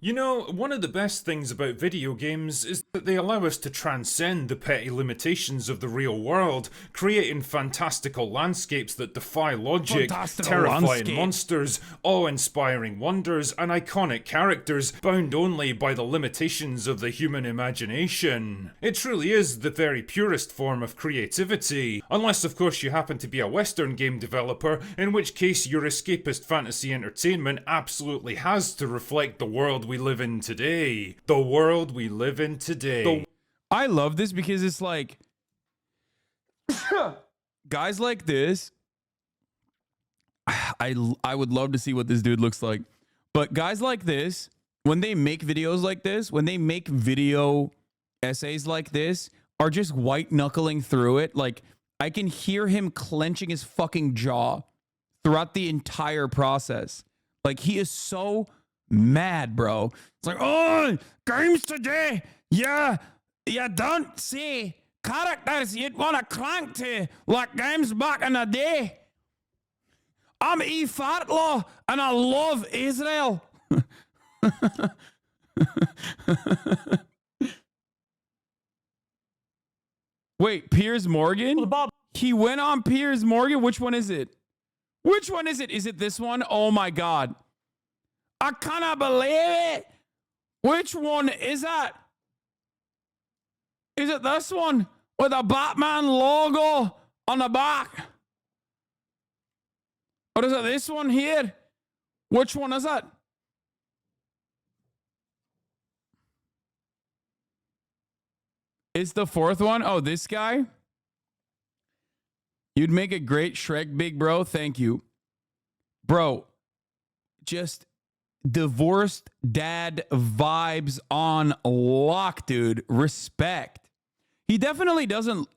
You know, one of the best things about video games is that they allow us to transcend the petty limitations of the real world, creating fantastical landscapes that defy logic, terrifying monsters, awe-inspiring wonders, and iconic characters bound only by the limitations of the human imagination. It truly is the very purest form of creativity, unless of course you happen to be a Western game developer, in which case your escapist fantasy entertainment absolutely has to reflect the world we live in today. The world we live in today. I love this because it's like guys like this. I would love to see what this dude looks like. But guys like this, when they make videos like this, when they make video essays like this, are just white knuckling through it. Like, I can hear him clenching his fucking jaw throughout the entire process. Like, he is so mad, bro. It's like, oh, games today. Yeah, you don't see characters you'd want to crank to like games back in the day. I'm E. Fartlaw and I love Israel. Wait, Piers Morgan? He went on Piers Morgan? Which one is it? Which one is it? Is it this one? Oh my God. I cannot believe it. Which one is that? Is it this one with a Batman logo on the back? Or is it this one here? Which one is it? It's the fourth one. Oh, this guy? You'd make a great Shrek, big bro. Thank you. Bro, just divorced dad vibes on lock, dude. Respect. He definitely doesn't.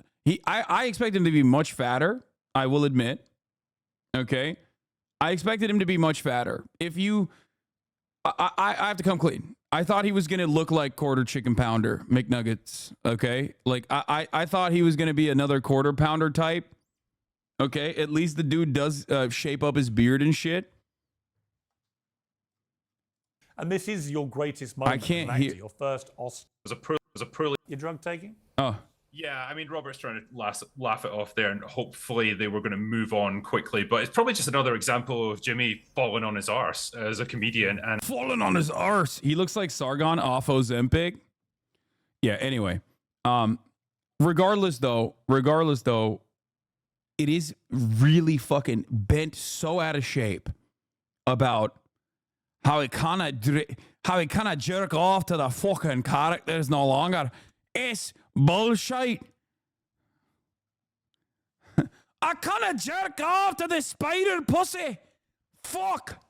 I expect him to be much fatter. I will admit. Okay. I expected him to be much fatter. If you, I have to come clean. I thought he was going to look like quarter chicken pounder McNuggets. Okay. Like I thought he was going to be another quarter pounder type. Okay. At least the dude does shape up his beard and shit. And this is your greatest moment. I can't hear. Your first Oscar. It was a poorly. Your drug taking? Oh. Yeah, I mean, Robert's trying to laugh it off there, and hopefully they were going to move on quickly. But it's probably just another example of Jimmy falling on his arse as a comedian. And falling on his arse. He looks like Sargon off Ozempic. Yeah, anyway. Regardless though, it is really fucking bent so out of shape about how he kind of jerk off to the fucking characters no longer. It's bullshit. I kind of jerk off to the spider pussy. Fuck.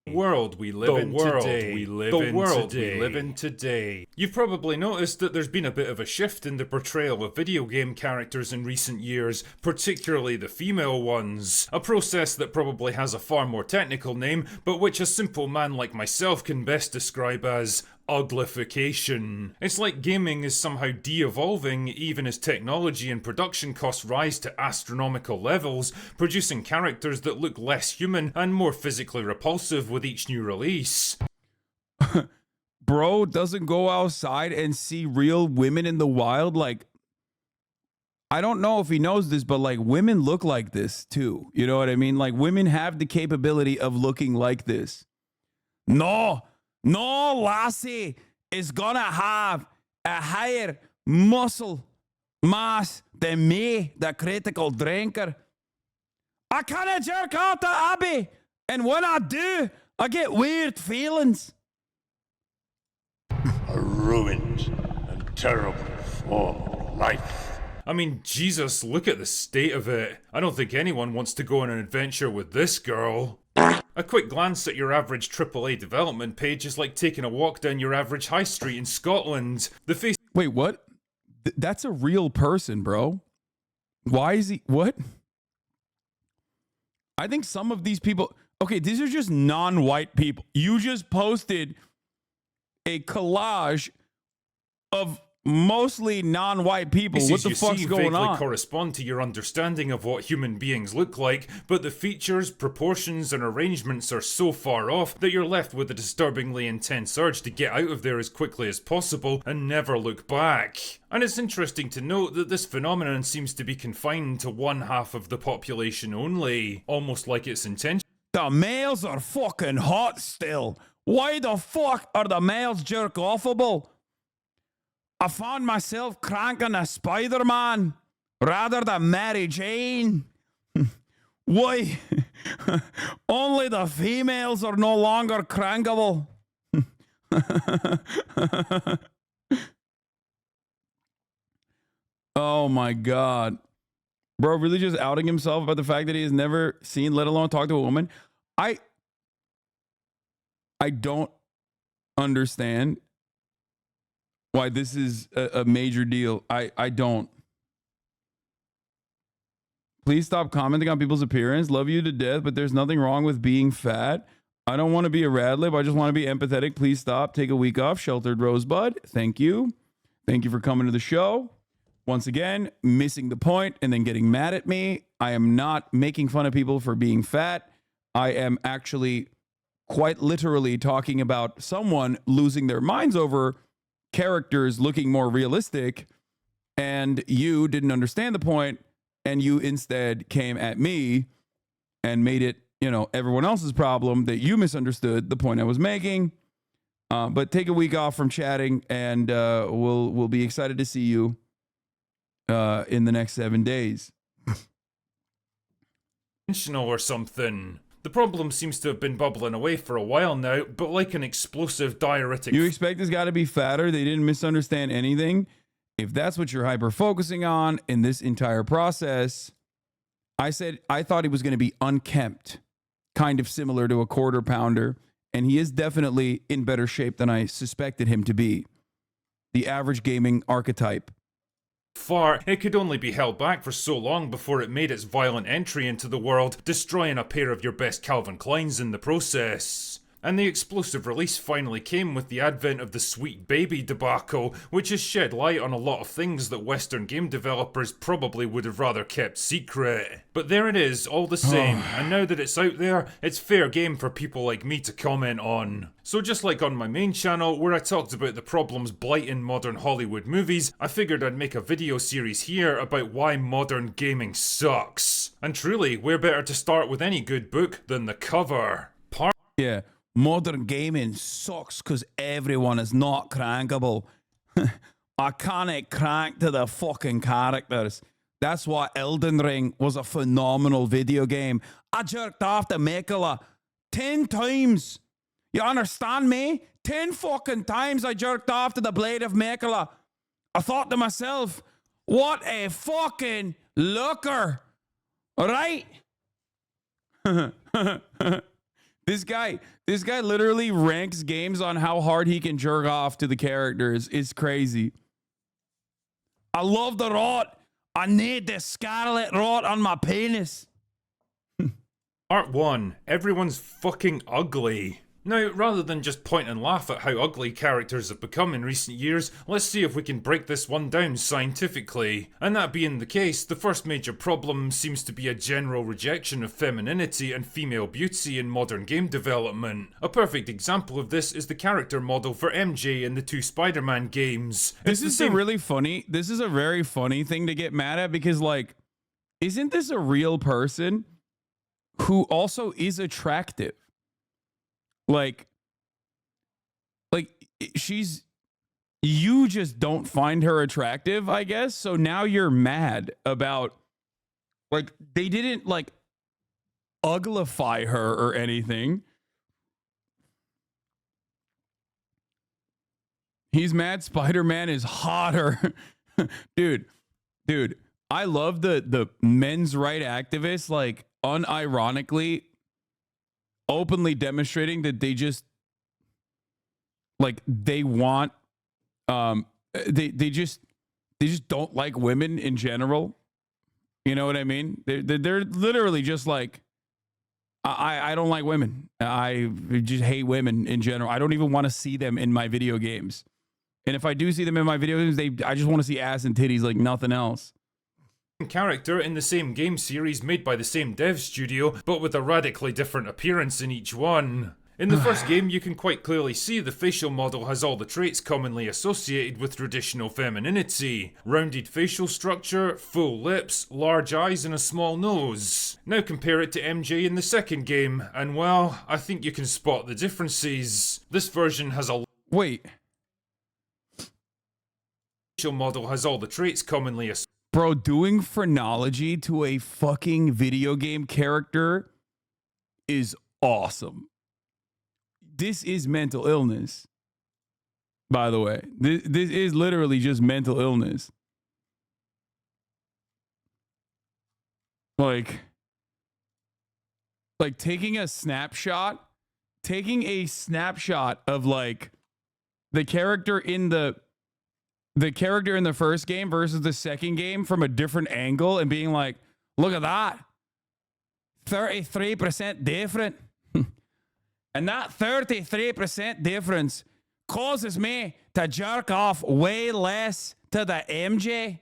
World we live in today. The world we live in today. You've probably noticed that there's been a bit of a shift in the portrayal of video game characters in recent years, particularly the female ones. A process that probably has a far more technical name, but which a simple man like myself can best describe as uglification. It's like gaming is somehow de-evolving even as technology and production costs rise to astronomical levels, producing characters that look less human and more physically repulsive with each new release. Bro doesn't go outside and see real women in the wild. Like, I don't know if he knows this, but like women look like this too. You know what I mean? Like women have the capability of looking like this. No, lassie is gonna have a higher muscle mass than me, the critical drinker. I kinda jerk off to Abby, and when I do, I get weird feelings. A ruined and terrible form of life. I mean, Jesus, look at the state of it. I don't think anyone wants to go on an adventure with this girl. A quick glance at your average AAA development page is like taking a walk down your average high street in Scotland. The face. Wait, what? That's a real person, bro. Why is he? What? I think some of these people. Okay, these are just non-white people. You just posted a collage of mostly non-white people. What What the you fuck's see going vaguely on? correspond to your understanding of what human beings look like, but the features, proportions, and arrangements are so far off that you're left with a disturbingly intense urge to get out of there as quickly as possible and never look back. And it's interesting to note that this phenomenon seems to be confined to one half of the population only, almost like it's intentional. The males are fucking hot still. Why the fuck are the males jerk-offable? I found myself cranking a Spider-Man rather than Mary Jane. Why? Only the females are no longer crankable. Oh my God. Bro, really just outing himself about the fact that he has never seen, let alone talked to a woman. I don't understand why this is a major deal. I don't. Please stop commenting on people's appearance. Love you to death, but there's nothing wrong with being fat. I don't want to be a rad lib. I just want to be empathetic. Please stop. Take a week off. Sheltered Rosebud. Thank you. Thank you for coming to the show. Once again, missing the point and then getting mad at me. I am not making fun of people for being fat. I am actually quite literally talking about someone losing their minds over characters looking more realistic, and you didn't understand the point, and you instead came at me and made it, everyone else's problem that you misunderstood the point I was making. But take a week off from chatting, and we'll be excited to see you in the next 7 days. Or something. The problem seems to have been bubbling away for a while now, but like an explosive diuretic. You expect this guy to be fatter? They didn't misunderstand anything. If that's what you're hyper focusing on in this entire process, I said I thought he was going to be unkempt, kind of similar to a quarter pounder, and he is definitely in better shape than I suspected him to be. The average gaming archetype. Far, it could only be held back for so long before it made its violent entry into the world, destroying a pair of your best Calvin Kleins in the process. And the explosive release finally came with the advent of the Sweet Baby debacle, which has shed light on a lot of things that Western game developers probably would have rather kept secret. But there it is, all the same, and now that it's out there, it's fair game for people like me to comment on. So just like on my main channel, where I talked about the problems blighting modern Hollywood movies, I figured I'd make a video series here about why modern gaming sucks. And truly, where better to start with any good book than the cover? Yeah. Modern gaming sucks because everyone is not crankable. I can't crank to the fucking characters. That's why Elden Ring was a phenomenal video game. I jerked off to Mikula 10 times. You understand me? 10 fucking times I jerked off to the blade of Mikula. I thought to myself, what a fucking looker. All right? This guy literally ranks games on how hard he can jerk off to the characters. It's crazy. I love the rot. I need the scarlet rot on my penis. Part 1. Everyone's fucking ugly. Now, rather than just point and laugh at how ugly characters have become in recent years, let's see if we can break this one down scientifically. And that being the case, the first major problem seems to be a general rejection of femininity and female beauty in modern game development. A perfect example of this is the character model for MJ in the 2 Spider-Man games. This is a very funny thing to get mad at because, like, isn't this a real person who also is attractive? Like you just don't find her attractive, I guess. So now you're mad about, like, they didn't, like, uglify her or anything. He's mad Spider-Man is hotter. Dude, I love the men's right activists, like, unironically openly demonstrating that they just, like, they want, they just don't like women in general. You know what I mean? They're literally just like, I don't like women. I just hate women in general. I don't even want to see them in my video games. And if I do see them in my videos, I just want to see ass and titties like nothing else. Character in the same game series made by the same dev studio, but with a radically different appearance in each one. In the first game, you can quite clearly see the facial model has all the traits commonly associated with traditional femininity. Rounded facial structure, full lips, large eyes and a small nose. Now compare it to MJ in the second game, and well, I think you can spot the differences. This version has a Wait. facial model has all the traits commonly associated. Bro, doing phrenology to a fucking video game character is awesome. This is mental illness, by the way. This is literally just mental illness. Like taking a snapshot of like the character in the first game versus the second game from a different angle and being like, look at that. 33% different. And that 33% difference causes me to jerk off way less to the MJ.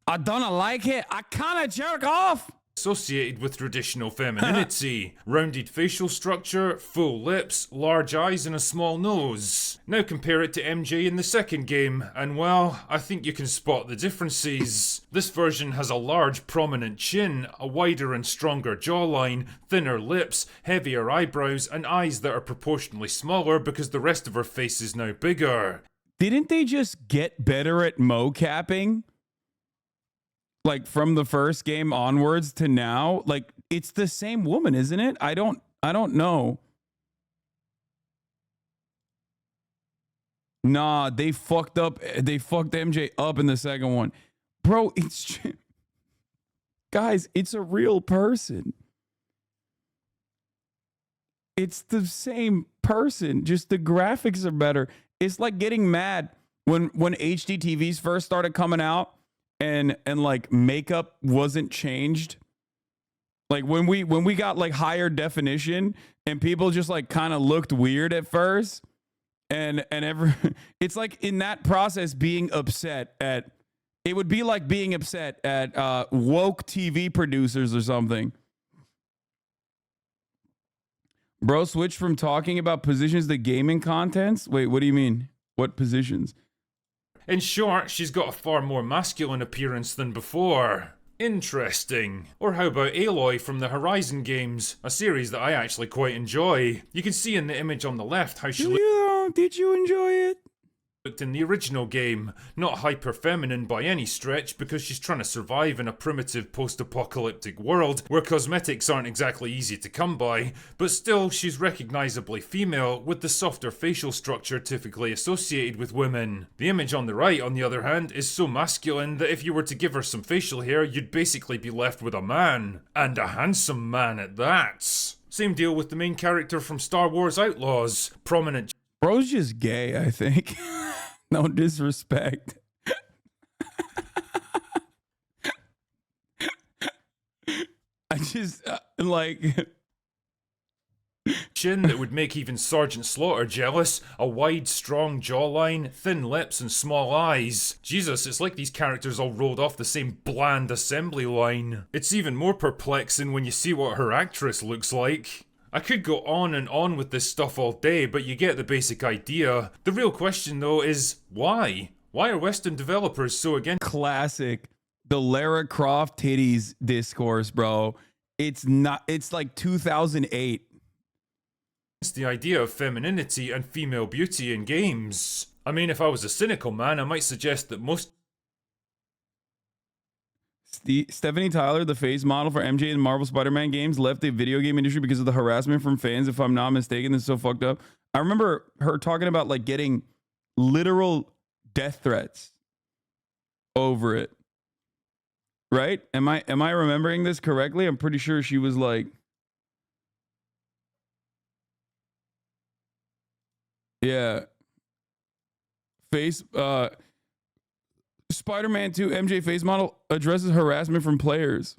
I don't like it. I kind of jerk off. Associated with traditional femininity. Rounded facial structure, full lips, large eyes and a small nose. Now compare it to MJ in the second game, and well, I think you can spot the differences. This version has a large prominent chin, a wider and stronger jawline, thinner lips, heavier eyebrows and eyes that are proportionally smaller because the rest of her face is now bigger. Didn't they just get better at mocapping? Like from the first game onwards to now, like it's the same woman, isn't it? I don't know. Nah, they fucked MJ up in the second one. Bro, guys, it's a real person. It's the same person, just the graphics are better. It's like getting mad when HD TVs first started coming out. And like makeup wasn't changed. Like when we got like higher definition and people just like kind of looked weird at first, and it's like in that process being upset at, it would be like being upset at woke TV producers or something. Bro, switch from talking about positions to gaming contents. Wait, what do you mean? What positions? In short, she's got a far more masculine appearance than before. Interesting. Or how about Aloy from the Horizon games, a series that I actually quite enjoy. You can see in the image on the left how she Did you enjoy it? looked in the original game. Not hyper-feminine by any stretch because she's trying to survive in a primitive post-apocalyptic world where cosmetics aren't exactly easy to come by, but still she's recognisably female with the softer facial structure typically associated with women. The image on the right, on the other hand, is so masculine that if you were to give her some facial hair, you'd basically be left with a man. And a handsome man at that. Same deal with the main character from Star Wars Outlaws. Prominent Bro's just gay, I think. No disrespect. I just like chin that would make even Sergeant Slaughter jealous, a wide, strong jawline, thin lips and small eyes. Jesus, it's like these characters all rolled off the same bland assembly line. It's even more perplexing when you see what her actress looks like. I could go on and on with this stuff all day, but you get the basic idea. The real question though is, why? Why are Western developers so against classic the Lara Croft titties discourse, bro? It's like 2008. the idea of femininity and female beauty in games? I mean, if I was a cynical man, I might suggest that most Stephanie Tyler, the face model for MJ in Marvel Spider-Man games, left the video game industry because of the harassment from fans, if I'm not mistaken. This is so fucked up. I remember her talking about like getting literal death threats over it. Right? Am I remembering this correctly? I'm pretty sure she was like, yeah. Spider-Man 2 MJ face model addresses harassment from players.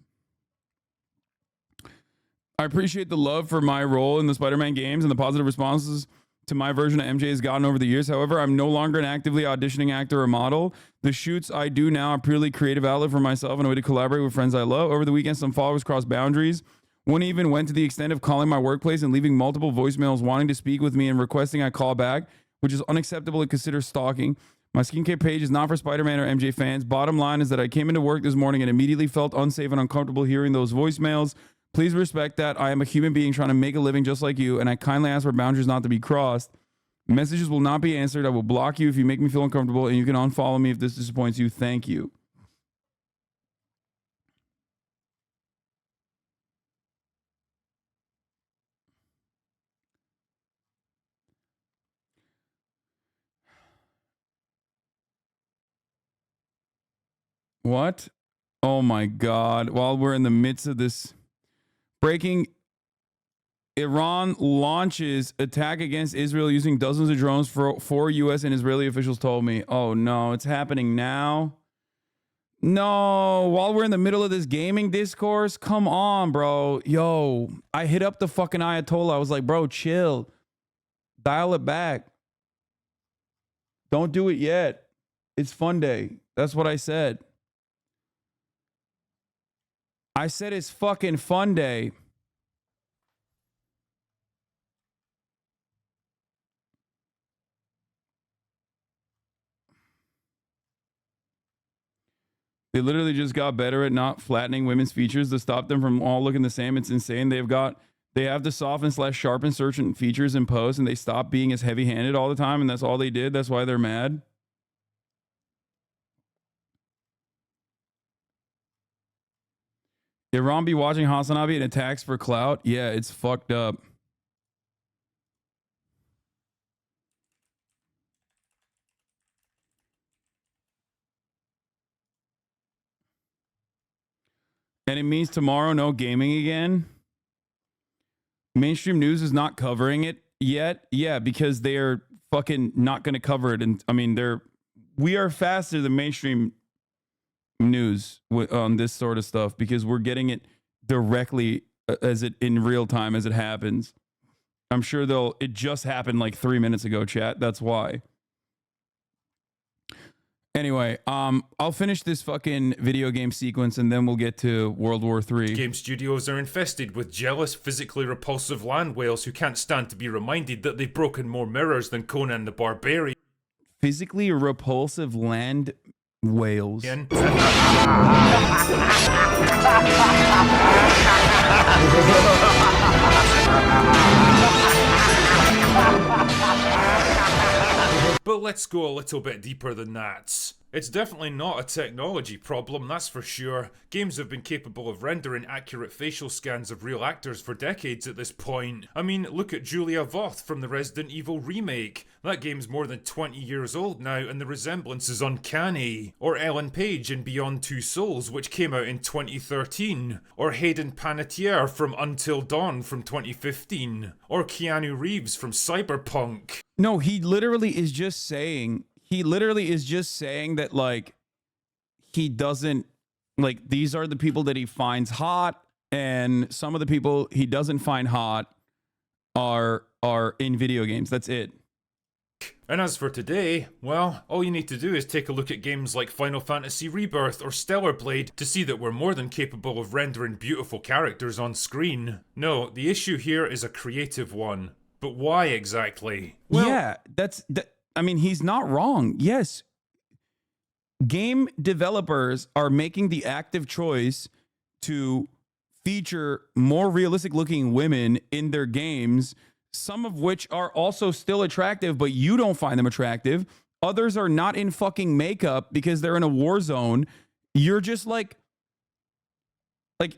I appreciate the love for my role in the Spider-Man games and the positive responses to my version of MJ has gotten over the years. However, I'm no longer an actively auditioning actor or model. The shoots I do now are purely creative outlet for myself and a way to collaborate with friends I love. Over the weekend, some followers crossed boundaries. One even went to the extent of calling my workplace and leaving multiple voicemails wanting to speak with me and requesting I call back, which is unacceptable and considered stalking. My skincare page is not for Spider-Man or MJ fans. Bottom line is that I came into work this morning and immediately felt unsafe and uncomfortable hearing those voicemails. Please respect that. I am a human being trying to make a living just like you, and I kindly ask for boundaries not to be crossed. Messages will not be answered. I will block you if you make me feel uncomfortable, and you can unfollow me if this disappoints you. Thank you. What? Oh my God. While we're in the midst of this breaking, Iran launches attack against Israel using dozens of drones, for four U.S. and Israeli officials told me. Oh no, it's happening now. No, while we're in the middle of this gaming discourse, come on, bro. Yo, I hit up the fucking Ayatollah. I was like, bro, chill. Dial it back. Don't do it yet. It's fun day. That's what I said. I said it's fucking fun day. They literally just got better at not flattening women's features to stop them from all looking the same. It's insane. They have to soften / sharpen certain features in post, and they stop being as heavy-handed all the time, and that's all they did. That's why they're mad. Iran be watching HasanAbi and attacks for clout? Yeah, it's fucked up. And it means tomorrow, no gaming again. Mainstream news is not covering it yet. Yeah, because they're fucking not going to cover it. And I mean, we are faster than mainstream news on this sort of stuff because we're getting it directly as it in real time as it happens. I'm sure it just happened like 3 minutes ago, chat. That's why. Anyway, I'll finish this fucking video game sequence and then we'll get to World War III. Game studios are infested with jealous, physically repulsive land whales who can't stand to be reminded that they've broken more mirrors than Conan the Barbarian. Physically repulsive land whales. But let's go a little bit deeper than that. It's definitely not a technology problem, that's for sure. Games have been capable of rendering accurate facial scans of real actors for decades at this point. I mean, look at Julia Voth from the Resident Evil remake. That game's more than 20 years old now and the resemblance is uncanny. Or Ellen Page in Beyond Two Souls, which came out in 2013. Or Hayden Panettiere from Until Dawn from 2015. Or Keanu Reeves from Cyberpunk. No, he literally is just saying that, like, he doesn't, like, these are the people that he finds hot, and some of the people he doesn't find hot are in video games. That's it. And as for today, well, all you need to do is take a look at games like Final Fantasy Rebirth or Stellar Blade to see that we're more than capable of rendering beautiful characters on screen. No, the issue here is a creative one. But why exactly? Well, yeah, I mean, he's not wrong. Yes, game developers are making the active choice to feature more realistic looking women in their games, some of which are also still attractive, but you don't find them attractive. Others are not in fucking makeup because they're in a war zone. You're just like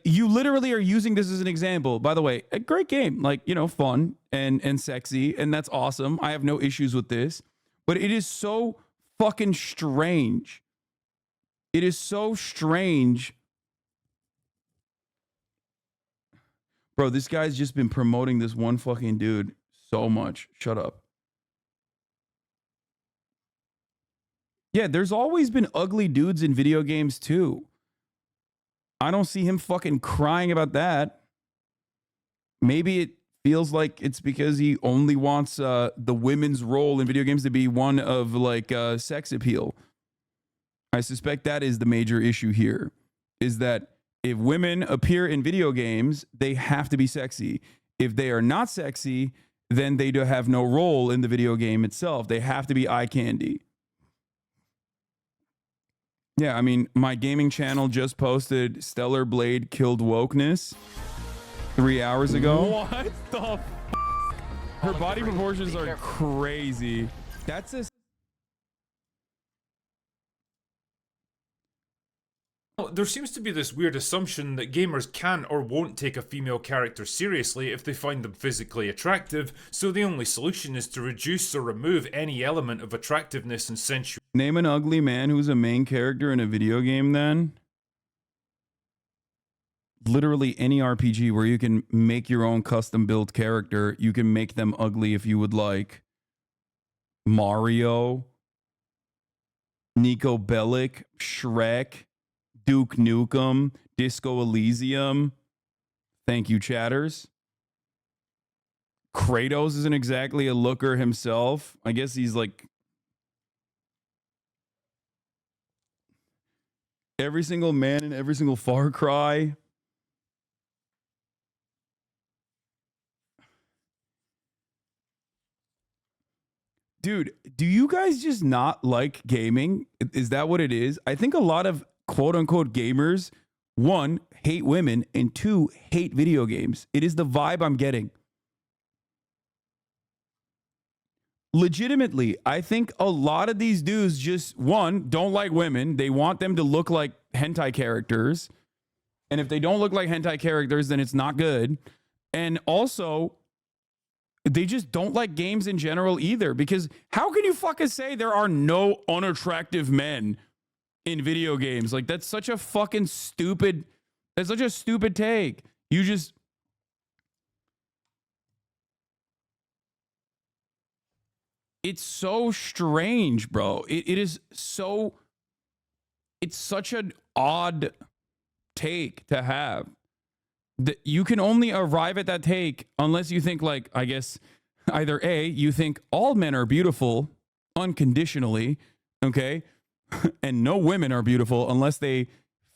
you literally are using this as an example. By the way, a great game, like, you know, fun and sexy, and that's awesome. I have no issues with this, but it is so fucking strange. It is so strange. Bro, this guy's just been promoting this one fucking dude so much. Shut up. Yeah, there's always been ugly dudes in video games too. I don't see him fucking crying about that. Maybe it feels like it's because he only wants the women's role in video games to be one of like sex appeal. I suspect that is the major issue here, is that if women appear in video games, they have to be sexy. If they are not sexy, then they do have no role in the video game itself. They have to be eye candy. Yeah, I mean, my gaming channel just posted Stellar Blade killed wokeness 3 hours ago. What the f? Her body proportions are crazy. That's a... There seems to be this weird assumption that gamers can or won't take a female character seriously if they find them physically attractive, so the only solution is to reduce or remove any element of attractiveness and sensuality. Name an ugly man who's a main character in a video game then. Literally any RPG where you can make your own custom built character, you can make them ugly if you would like. Mario, Nico Bellic, Shrek, Duke Nukem, Disco Elysium. Thank you, chatters. Kratos isn't exactly a looker himself. I guess he's like... every single man in every single Far Cry. Dude, do you guys just not like gaming? Is that what it is? I think a lot of quote unquote gamers, one, hate women, and two, hate video games. It is the vibe I'm getting. Legitimately, I think a lot of these dudes just, one, don't like women. They want them to look like hentai characters. And if they don't look like hentai characters, then it's not good. And also, they just don't like games in general either. Because how can you fucking say there are no unattractive men in video games? Like, that's such a fucking stupid, that's such a stupid take. You just... it's so strange, bro. It is so... it's such an odd take to have. That you can only arrive at that take unless you think, like, I guess, either A, you think all men are beautiful unconditionally, okay? And no women are beautiful unless they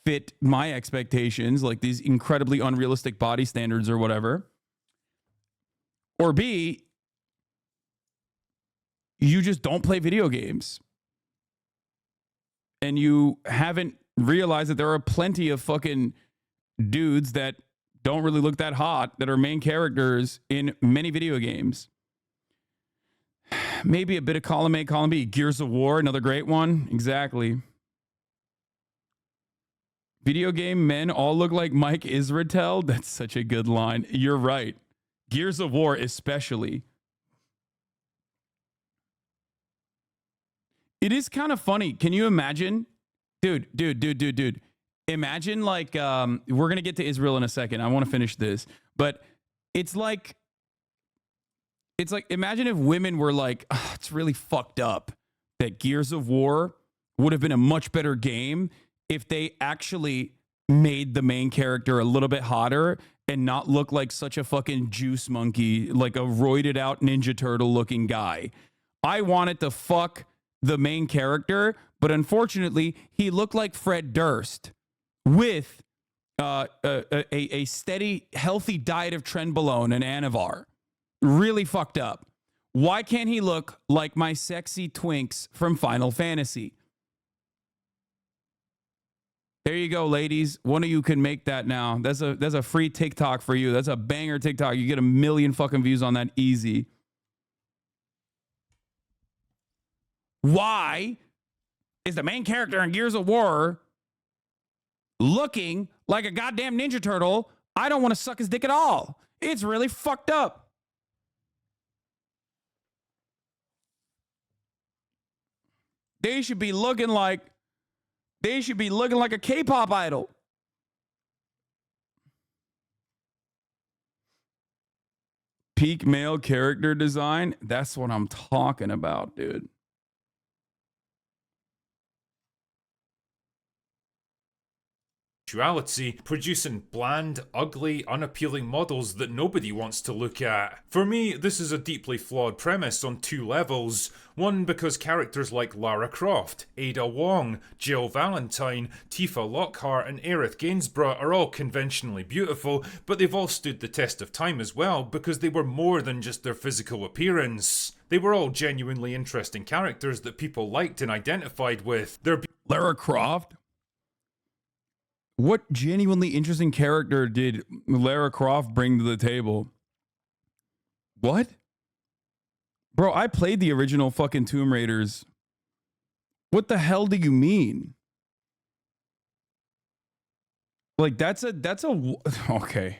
fit my expectations, like these incredibly unrealistic body standards or whatever. Or B, you just don't play video games. And you haven't realized that there are plenty of fucking dudes that don't really look that hot that are main characters in many video games. Maybe a bit of column A, column B. Gears of War, another great one. Exactly. Video game men all look like Mike Israetel. That's such a good line. You're right. Gears of War especially. It is kind of funny. Can you imagine? Dude. Imagine like, we're going to get to Israel in a second. I want to finish this. But it's like, imagine if women were like, oh, it's really fucked up that Gears of War would have been a much better game if they actually made the main character a little bit hotter and not look like such a fucking juice monkey, like a roided out Ninja Turtle looking guy. I wanted to fuck the main character, but unfortunately, he looked like Fred Durst with a steady, healthy diet of Trenbolone and Anavar. Really fucked up. Why can't he look like my sexy twinks from Final Fantasy? There you go, ladies. One of you can make that now. That's a free TikTok for you. That's a banger TikTok. You get 1 million fucking views on that easy. Why is the main character in Gears of War looking like a goddamn Ninja Turtle? I don't want to suck his dick at all. It's really fucked up. They should be looking like a K-pop idol. Peak male character design. That's what I'm talking about, dude. producing bland, ugly, unappealing models that nobody wants to look at. For me, this is a deeply flawed premise on two levels. One, because characters like Lara Croft, Ada Wong, Jill Valentine, Tifa Lockhart, and Aerith Gainsborough are all conventionally beautiful, but they've all stood the test of time as well because they were more than just their physical appearance. They were all genuinely interesting characters that people liked and identified with. Lara Croft? What genuinely interesting character did Lara Croft bring to the table? What? Bro, I played the original fucking Tomb Raiders. What the hell do you mean? Like, that's a, okay.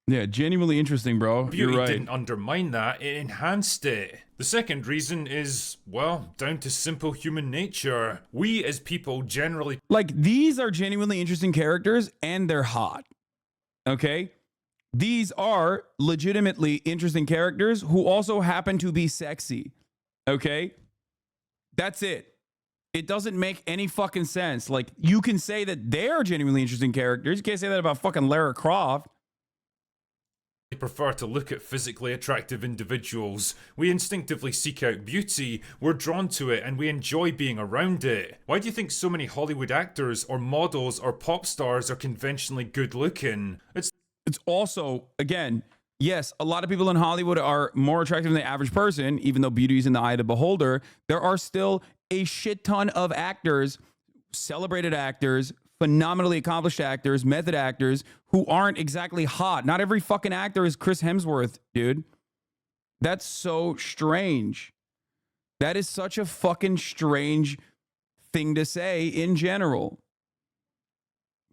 Yeah, genuinely interesting, bro. Beauty You're right. didn't undermine that, it enhanced it. The second reason is, well, down to simple human nature. We as people generally... Like, these are genuinely interesting characters, and they're hot. Okay? These are legitimately interesting characters who also happen to be sexy. Okay? That's it. It doesn't make any fucking sense. Like, you can say that they're genuinely interesting characters. You can't say that about fucking Lara Croft. We prefer to look at physically attractive individuals. We instinctively seek out beauty, we're drawn to it, and we enjoy being around it. Why do you think so many Hollywood actors or models or pop stars are conventionally good looking? It's also, again, yes, a lot of people in Hollywood are more attractive than the average person, even though beauty is in the eye of the beholder. There are still a shit ton of actors, celebrated actors, phenomenally accomplished actors, method actors who aren't exactly hot. Not every fucking actor is Chris Hemsworth, dude. That's so strange. That is such a fucking strange thing to say in general.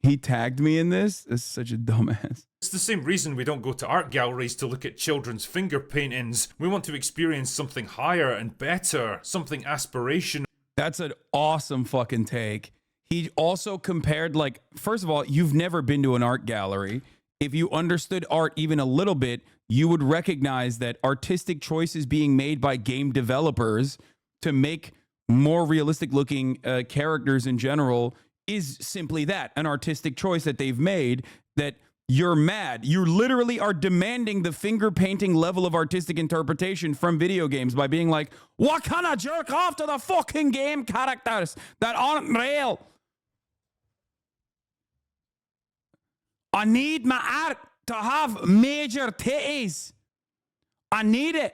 He tagged me in this? That's such a dumbass. It's the same reason we don't go to art galleries to look at children's finger paintings. We want to experience something higher and better, something aspirational. That's an awesome fucking take. He also compared, like, first of all, you've never been to an art gallery. If you understood art even a little bit, you would recognize that artistic choices being made by game developers to make more realistic looking characters in general is simply that, an artistic choice that they've made. That you're mad. You literally are demanding the finger painting level of artistic interpretation from video games by being like, what can I jerk off to the fucking game characters that aren't real? I need my art to have major titties. I need it.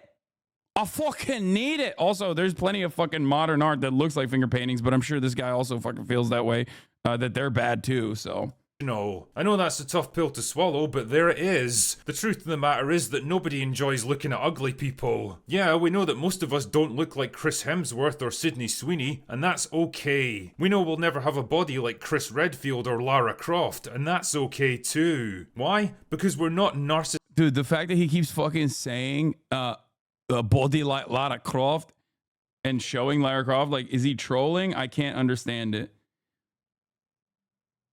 I fucking need it. Also, there's plenty of fucking modern art that looks like finger paintings, but I'm sure this guy also fucking feels that way, that they're bad too, so. No, I know that's a tough pill to swallow, but there it is. The truth of the matter is that nobody enjoys looking at ugly people. Yeah, we know that most of us don't look like Chris Hemsworth or Sydney Sweeney, and that's okay. We know we'll never have a body like Chris Redfield or Lara Croft, and that's okay too. Why? Because we're not narcissists. Dude, the fact that he keeps fucking saying a body like Lara Croft and showing Lara Croft, like, is he trolling? I can't understand it.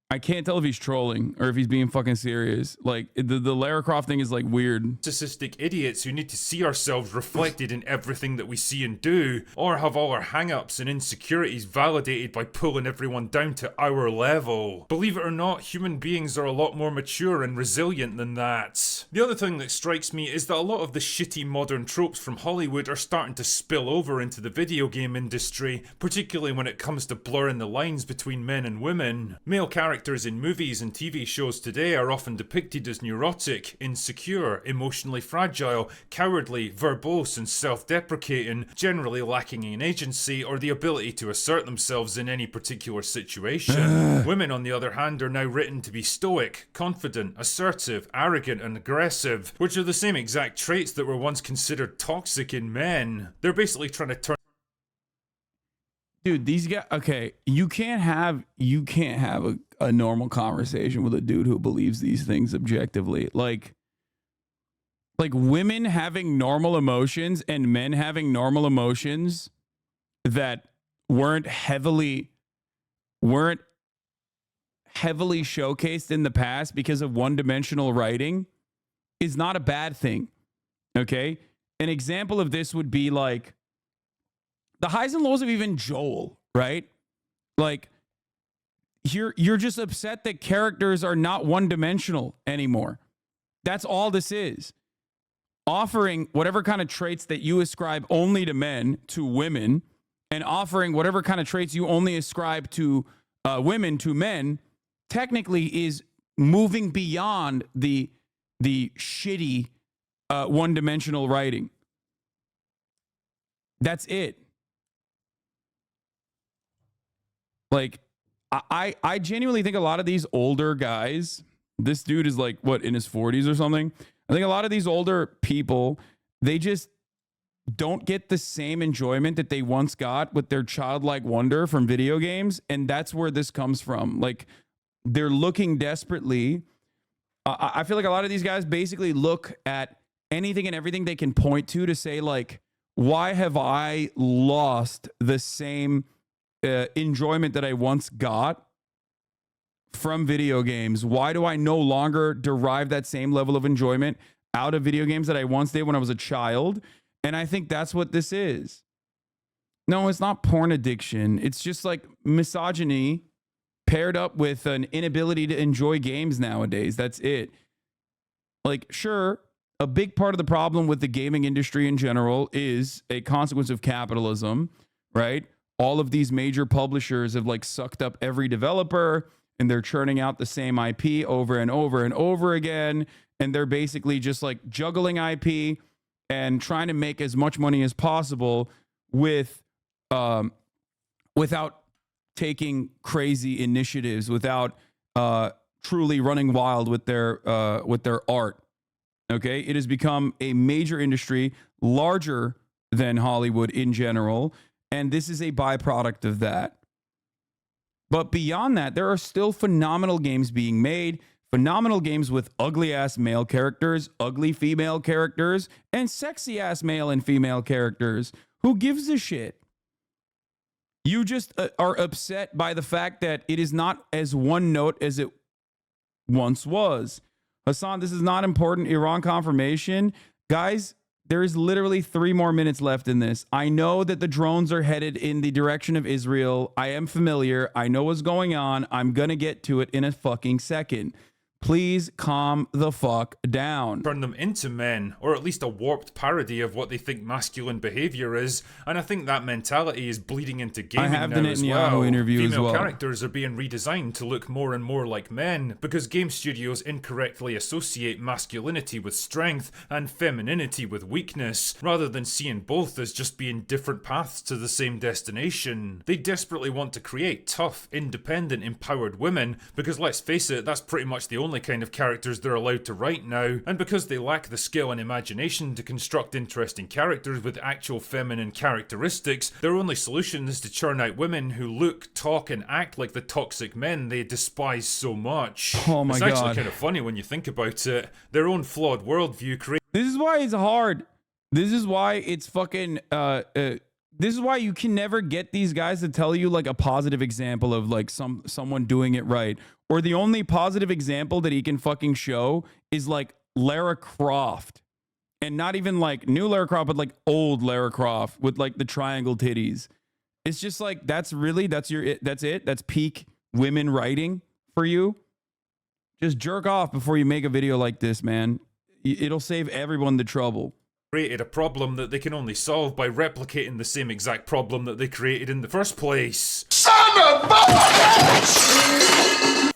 I can't tell if he's trolling or if he's being fucking serious. Like, the Lara Croft thing is, like, weird. Narcissistic idiots who need to see ourselves reflected in everything that we see and do, or have all our hang-ups and insecurities validated by pulling everyone down to our level. Believe it or not, human beings are a lot more mature and resilient than that. The other thing that strikes me is that a lot of the shitty modern tropes from Hollywood are starting to spill over into the video game industry, particularly when it comes to blurring the lines between men and women. Male characters in movies and TV shows today are often depicted as neurotic, insecure, emotionally fragile, cowardly, verbose and self-deprecating, generally lacking in agency or the ability to assert themselves in any particular situation. Women, on the other hand, are now written to be stoic, confident, assertive, arrogant and aggressive, which are the same exact traits that were once considered toxic in men. They're basically trying to turn... Dude, these guys, okay, you can't have a normal conversation with a dude who believes these things objectively. Like women having normal emotions and men having normal emotions that weren't heavily showcased in the past because of one-dimensional writing is not a bad thing. Okay? An example of this would be like the highs and lows of even Joel, right? Like, you're just upset that characters are not one-dimensional anymore. That's all this is. Offering whatever kind of traits that you ascribe only to men to women, and offering whatever kind of traits you only ascribe to women to men, technically is moving beyond the shitty one-dimensional writing. That's it. Like, I genuinely think a lot of these older guys, this dude is like, what, in his 40s or something? I think a lot of these older people, they just don't get the same enjoyment that they once got with their childlike wonder from video games. And that's where this comes from. Like, they're looking desperately. I feel like a lot of these guys basically look at anything and everything they can point to say, like, why have I lost the same enjoyment that I once got from video games? Why do I no longer derive that same level of enjoyment out of video games that I once did when I was a child? And I think that's what this is. No, it's not porn addiction. It's just like misogyny paired up with an inability to enjoy games nowadays. That's it. Like, sure, a big part of the problem with the gaming industry in general is a consequence of capitalism, right? All of these major publishers have like sucked up every developer, and they're churning out the same IP over and over and over again. And they're basically just like juggling IP and trying to make as much money as possible with without taking crazy initiatives, without truly running wild with their art. Okay, it has become a major industry, larger than Hollywood in general, and this is a byproduct of that. But beyond that, there are still phenomenal games being made, phenomenal games with ugly-ass male characters, ugly female characters, and sexy-ass male and female characters. Who gives a shit? You just are upset by the fact that it is not as one note as it once was. Hasan, this is not important. Iran confirmation. Guys, there is literally 3 more minutes left in this. I know that the drones are headed in the direction of Israel. I am familiar. I know what's going on. I'm going to get to it in a fucking second. Please calm the fuck down. Turn them into men, or at least a warped parody of what they think masculine behavior is, and I think that mentality is bleeding into gaming now as well. Female characters are being redesigned to look more and more like men, because game studios incorrectly associate masculinity with strength and femininity with weakness, rather than seeing both as just being different paths to the same destination. They desperately want to create tough, independent, empowered women, because let's face it, that's pretty much the only kind of characters they're allowed to write now, and because they lack the skill and imagination to construct interesting characters with actual feminine characteristics, their only solution is to churn out women who look, talk, and act like the toxic men they despise so much. Oh my God. It's actually kind of funny when you think about it. Their own flawed worldview creates. This is why it's hard. This is why it's fucking this is why you can never get these guys to tell you like a positive example of like someone doing it right. Or the only positive example that he can fucking show is like Lara Croft. And not even like new Lara Croft, but like old Lara Croft with like the triangle titties. It's just like, that's it. That's peak women writing for you. Just jerk off before you make a video like this, man. It'll save everyone the trouble. Created a problem that they can only solve by replicating the same exact problem that they created in the first place. Son of a bitch!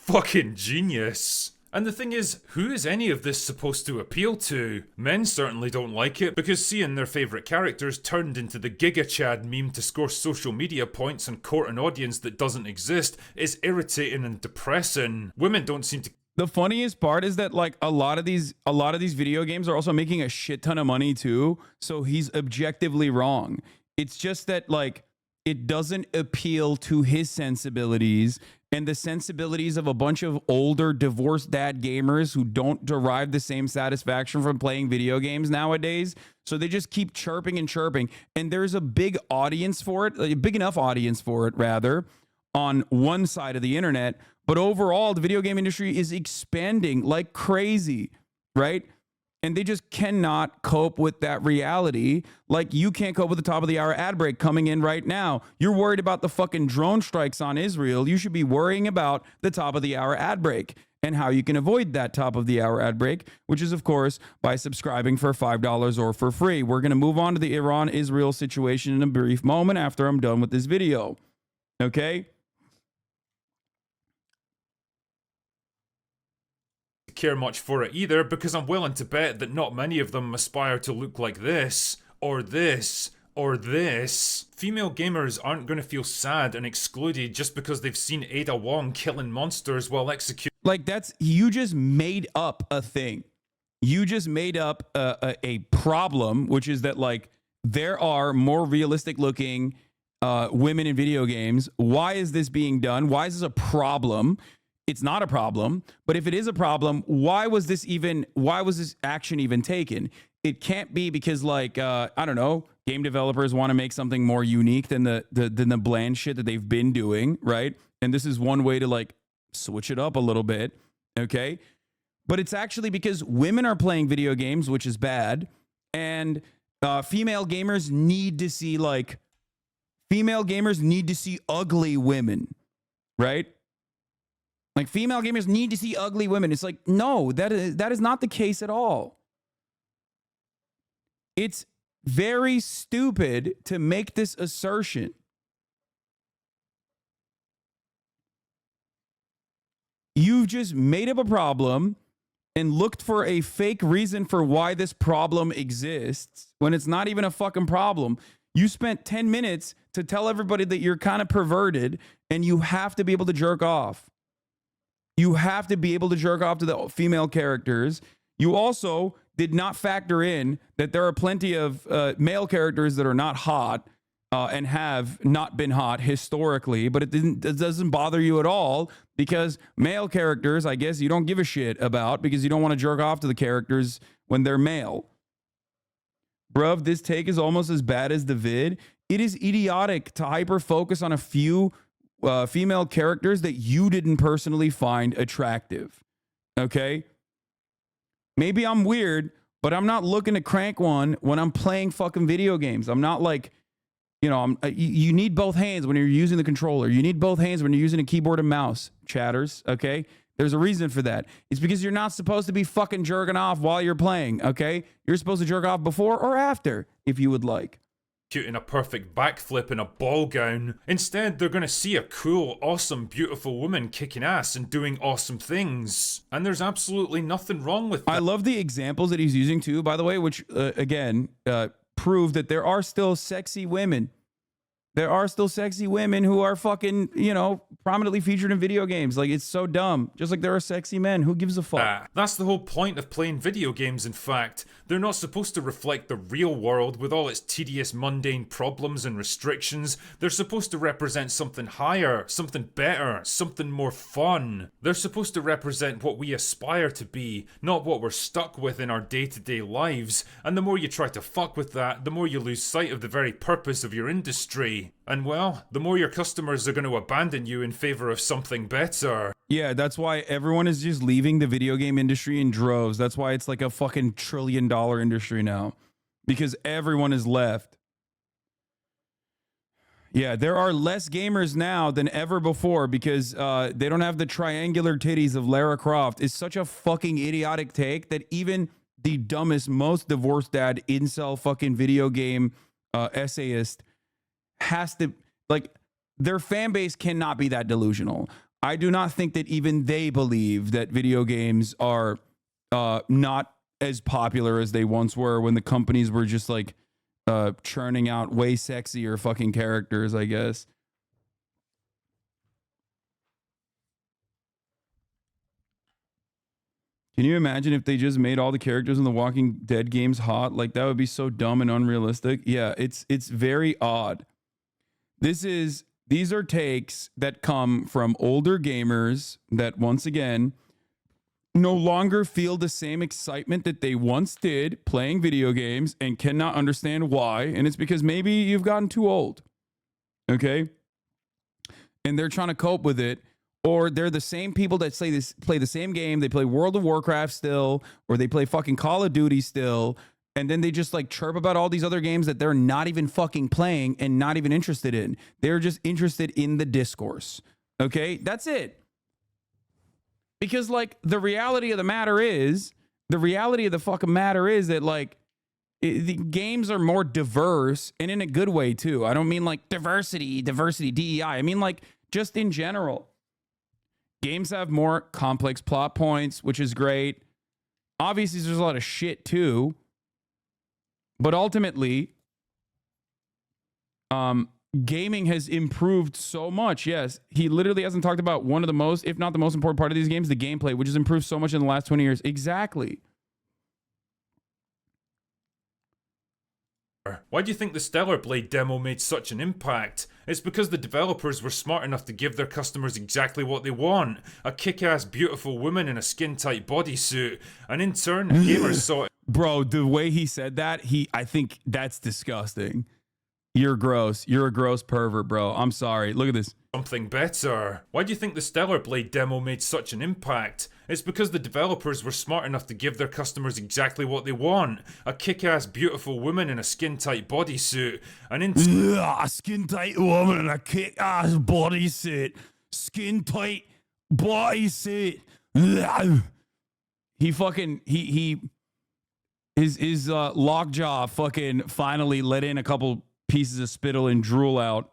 Fucking genius. And the thing is, who is any of this supposed to appeal to? Men certainly don't like it, because seeing their favourite characters turned into the Giga Chad meme to score social media points and court an audience that doesn't exist is irritating and depressing. Women don't seem to. The funniest part is that like a lot of these video games are also making a shit ton of money too. So he's objectively wrong. It's just that like it doesn't appeal to his sensibilities and the sensibilities of a bunch of older divorced dad gamers who don't derive the same satisfaction from playing video games nowadays. So they just keep chirping and chirping. And there's a big audience for it, a big enough audience for it rather, on one side of the internet. But overall, the video game industry is expanding like crazy, right? and they just cannot cope with that reality. Like, you can't cope with the top of the hour ad break coming in right now. You're worried about the fucking drone strikes on Israel. You should be worrying about the top of the hour ad break and how you can avoid that top of the hour ad break, which is, of course, by subscribing for $5 or for free. We're going to move on to the Iran-Israel situation in a brief moment after I'm done with this video. Okay? Care much for it either, because I'm willing to bet that not many of them aspire to look like this, or this, or this. Female gamers aren't going to feel sad and excluded just because they've seen Ada Wong killing monsters while executing. Like, you just made up a thing. You just made up a problem, which is that, like, there are more realistic looking women in video games. Why is this being done? Why is this a problem? It's not a problem, but if it is a problem, why was this action even taken? It can't be because, like, I don't know, game developers want to make something more unique than the bland shit that they've been doing, right? And this is one way to, like, switch it up a little bit, okay? But it's actually because women are playing video games, which is bad, and female gamers need to see ugly women, right? Like, female gamers need to see ugly women. It's like, no, that is not the case at all. It's very stupid to make this assertion. You've just made up a problem and looked for a fake reason for why this problem exists when it's not even a fucking problem. You spent 10 minutes to tell everybody that you're kind of perverted and you have to be able to jerk off. You have to be able to jerk off to the female characters. You also did not factor in that there are plenty of male characters that are not hot and have not been hot historically, but it doesn't bother you at all because male characters, I guess, you don't give a shit about because you don't want to jerk off to the characters when they're male. Bruv, this take is almost as bad as the vid. It is idiotic to hyper-focus on a few female characters that you didn't personally find attractive. Okay? Maybe I'm weird, but I'm not looking to crank one when I'm playing fucking video games. I'm not like, you know, you need both hands when you're using the controller. You need both hands when you're using a keyboard and mouse, chatters, okay? There's a reason for that. It's because you're not supposed to be fucking jerking off while you're playing, okay? You're supposed to jerk off before or after, if you would like. Shooting a perfect backflip in a ball gown. Instead, they're gonna see a cool, awesome, beautiful woman kicking ass and doing awesome things. And there's absolutely nothing wrong with that. I love the examples that he's using too, by the way, which, again, prove that there are still sexy women. There are still sexy women who are fucking, you know, prominently featured in video games. Like, it's so dumb. Just like there are sexy men. Who gives a fuck? That's the whole point of playing video games, in fact. They're not supposed to reflect the real world with all its tedious, mundane problems and restrictions. They're supposed to represent something higher, something better, something more fun. They're supposed to represent what we aspire to be, not what we're stuck with in our day-to-day lives. And the more you try to fuck with that, the more you lose sight of the very purpose of your industry. And well, the more your customers are going to abandon you in favor of something better. Yeah, that's why everyone is just leaving the video game industry in droves. That's why it's like a fucking $1 trillion industry now. Because everyone is left. Yeah, there are less gamers now than ever before because they don't have the triangular titties of Lara Croft. It's such a fucking idiotic take that even the dumbest, most divorced dad incel fucking video game essayist has to, like, their fan base cannot be that delusional. I do not think that even they believe that video games are not as popular as they once were when the companies were just like churning out way sexier fucking characters, I guess. Can you imagine if they just made all the characters in the Walking Dead games hot? Like, that would be so dumb and unrealistic. Yeah, it's very odd. These are takes that come from older gamers that, once again, no longer feel the same excitement that they once did playing video games and cannot understand why. And it's because maybe you've gotten too old. Okay? And they're trying to cope with it or they're the same people that play the same game. They play World of Warcraft still, or they play fucking Call of Duty still. And then they just like chirp about all these other games that they're not even fucking playing and not even interested in. They're just interested in the discourse. Okay, that's it. Because like the reality of the fucking matter is that like the games are more diverse, and in a good way too. I don't mean like diversity, DEI. I mean like just in general. Games have more complex plot points, which is great. Obviously, there's a lot of shit too. But ultimately, gaming has improved so much. Yes, he literally hasn't talked about one of the most, if not the most important part of these games, the gameplay, which has improved so much in the last 20 years. Exactly. Why do you think the Stellar Blade demo made such an impact? It's because the developers were smart enough to give their customers exactly what they want. A kick-ass beautiful woman in a skin-tight bodysuit. And in turn, gamers saw it. Bro, the way he said that, I think that's disgusting. You're gross. You're a gross pervert, bro. I'm sorry. Look at this. Something better. Why do you think the Stellar Blade demo made such an impact? It's because the developers were smart enough to give their customers exactly what they want. A kick-ass beautiful woman in a skin-tight bodysuit. And in a skin-tight woman in a kick-ass bodysuit. Skin-tight bodysuit. His lockjaw fucking finally let in a couple pieces of spittle and drool out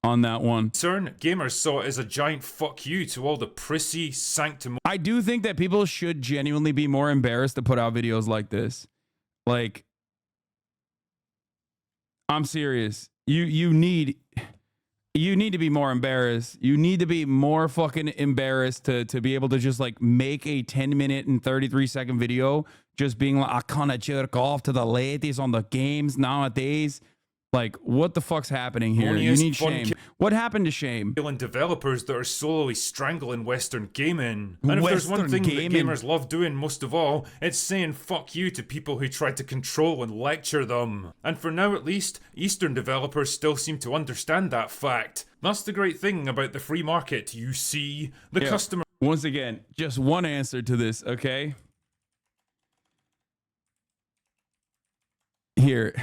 on that one. turn, gamers saw it as a giant fuck you to all the prissy, sanctimonious. I do think that people should genuinely be more embarrassed to put out videos like this. Like, I'm serious. You need to be more embarrassed. You need to be more fucking embarrassed to be able to just like make a 10-minute and 33-second video just being like, I kind of jerk off to the ladies on the games nowadays. Like, what the fuck's happening here? You need shame. What happened to shame? And developers that are slowly strangling Western gaming. And if there's one thing that gamers love doing most of all, it's saying fuck you to people who try to control and lecture them. And for now at least, Eastern developers still seem to understand that fact. That's the great thing about the free market, you see. The customer... Once again, just one answer to this, okay? Here...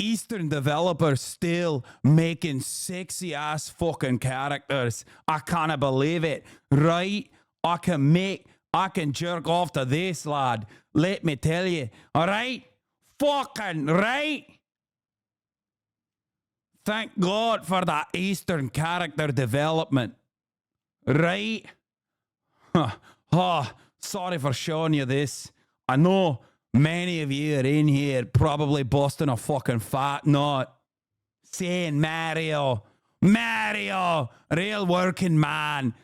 Eastern developers still making sexy ass fucking characters. I can't believe it. Right? I can jerk off to this, lad. Let me tell you. All right? Fucking right? Thank God for that Eastern character development. Right? Oh, sorry for showing you this. I know many of you are in here probably busting a fucking fat nut saying Mario, real working man.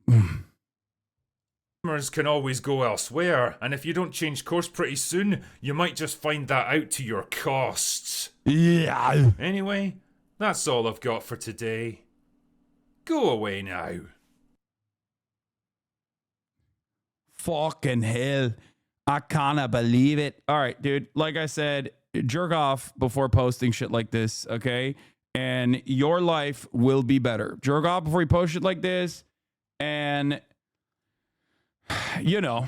Customers can always go elsewhere, and if you don't change course pretty soon, you might just find that out to your costs. Yeah. Anyway, that's all I've got for today. Go away now. Fucking hell. I can't believe it. All right, dude. Like I said, jerk off before posting shit like this, okay? And your life will be better. Jerk off before you post shit like this. And, you know,